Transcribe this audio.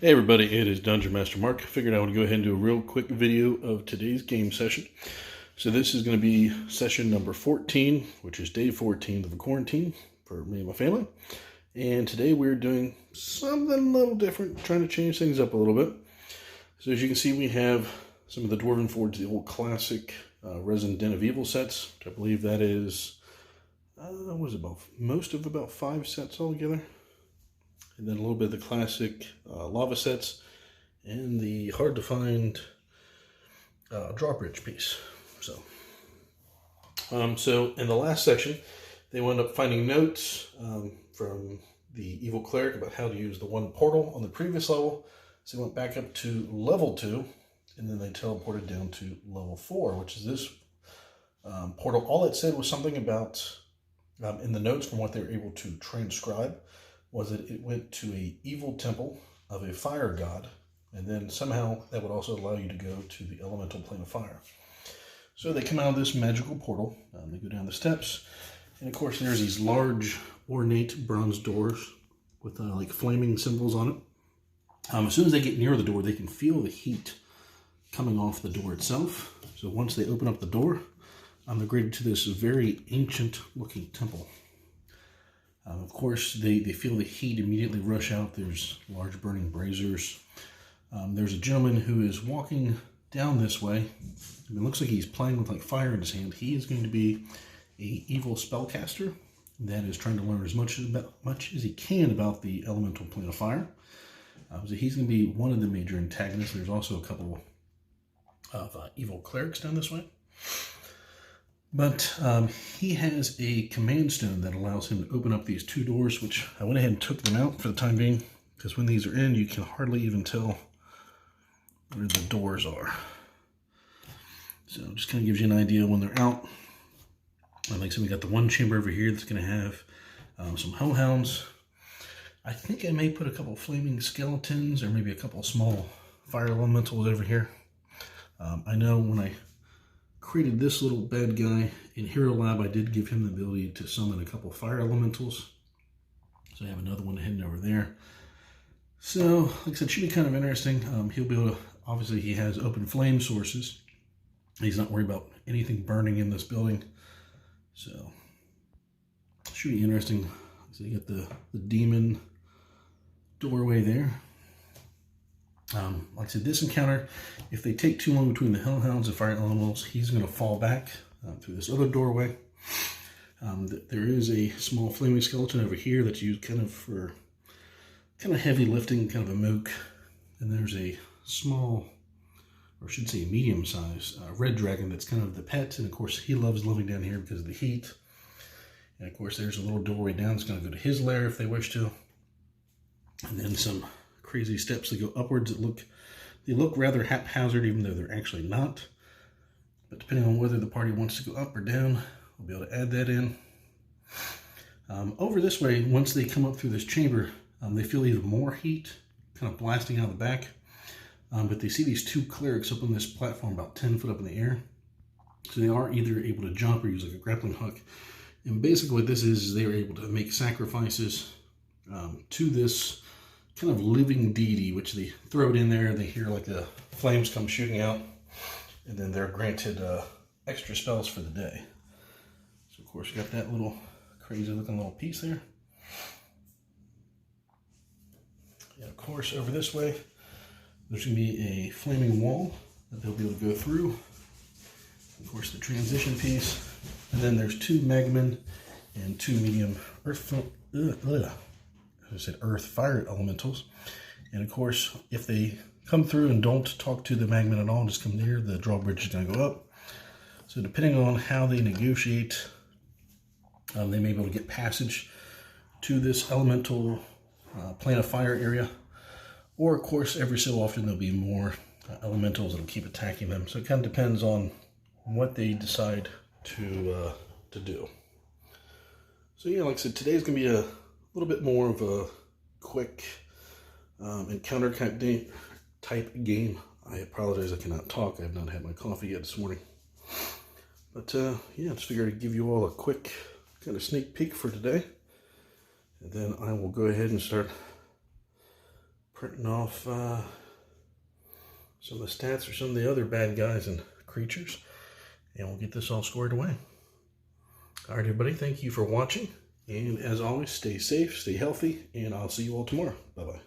Hey everybody, it is Dungeon Master Mark. Figured I would go ahead and do a real quick video of today's game session. So this is going to be session number 14, which is day 14 of the quarantine for me and my family. And today we're doing something a little different, trying to change things up a little bit. So as you can see, we have some of the Dwarven Forge, the old classic Resident Den of Evil sets, which I believe that is, what is it, most of about 5 sets altogether. And then a little bit of the classic lava sets and the hard to find drawbridge piece. So in the last section, they wound up finding notes from the evil cleric about how to use the one portal on the previous level. So they went back up to level 2, and then they teleported down to level 4, which is this portal. All it said was something about, in the notes from what they were able to transcribe, was that it went to a evil temple of a fire god, and then somehow that would also allow you to go to the elemental plane of fire. So they come out of this magical portal, they go down the steps, and of course there's these large ornate bronze doors with like flaming symbols on it. As soon as they get near the door, they can feel the heat coming off the door itself. So once they open up the door, they're greeted to this very ancient looking temple. Of course, they feel the heat immediately rush out. There's large burning braziers. There's a gentleman who is walking down this way. It looks like he's playing with like fire in his hand. He is going to be a evil spellcaster that is trying to learn as much as he can about the elemental plane of fire. So he's going to be one of the major antagonists. There's also a couple of evil clerics down this way. But he has a command stone that allows him to open up these 2 doors, which I went ahead and took them out for the time being, because when these are in, you can hardly even tell where the doors are. So it just kind of gives you an idea when they're out. Like I said, we got the one chamber over here that's going to have some hellhounds. I think I may put a couple flaming skeletons or maybe a couple small fire elementals over here. I know when I created this little bad guy in Hero Lab, I did give him the ability to summon a couple fire elementals. So I have another one hidden over there. So, like I said, it should be kind of interesting. He'll be able to, obviously he has open flame sources. He's not worried about anything burning in this building. So, it should be interesting. So you got the demon doorway there. Like I said, this encounter, if they take too long between the hellhounds and fire elementals, he's going to fall back through this other doorway. There is a small flaming skeleton over here that's used kind of for heavy lifting, kind of a mook. And there's a small, or I should say medium-sized, red dragon that's kind of the pet. And of course, he loves living down here because of the heat. And of course, there's a little doorway down that's going to go to his lair if they wish to. And then some crazy steps that go upwards they look rather haphazard, even though they're actually not. But depending on whether the party wants to go up or down, we'll be able to add that in. Over this way, once they come up through this chamber, they feel even more heat kind of blasting out of the back. But they see these 2 clerics up on this platform about 10 foot up in the air. So they are either able to jump or use like a grappling hook. And basically what this is they are able to make sacrifices to this kind of living deity, which they throw it in there, they hear like the flames come shooting out, and then they're granted extra spells for the day. So of course you got that little crazy looking little piece there. And of course over this way, there's going to be a flaming wall that they'll be able to go through. Of course the transition piece, and then there's 2 magmen and 2 medium earth fire elementals. And of course, if they come through and don't talk to the magnet at all, just come near, the drawbridge is going to go up. So depending on how they negotiate, they may be able to get passage to this elemental plane of fire area. Or of course, every so often there'll be more elementals that'll keep attacking them. So it kind of depends on what they decide to do. So yeah, like I said, today's going to be a little bit more of a quick encounter type game. I apologize, I cannot talk. I have not had my coffee yet this morning. But yeah, just figured I'd give you all a quick kind of sneak peek for today. And then I will go ahead and start printing off some of the stats for some of the other bad guys and creatures, and we'll get this all squared away. All right, everybody, thank you for watching, and as always, stay safe, stay healthy, and I'll see you all tomorrow. Bye-bye.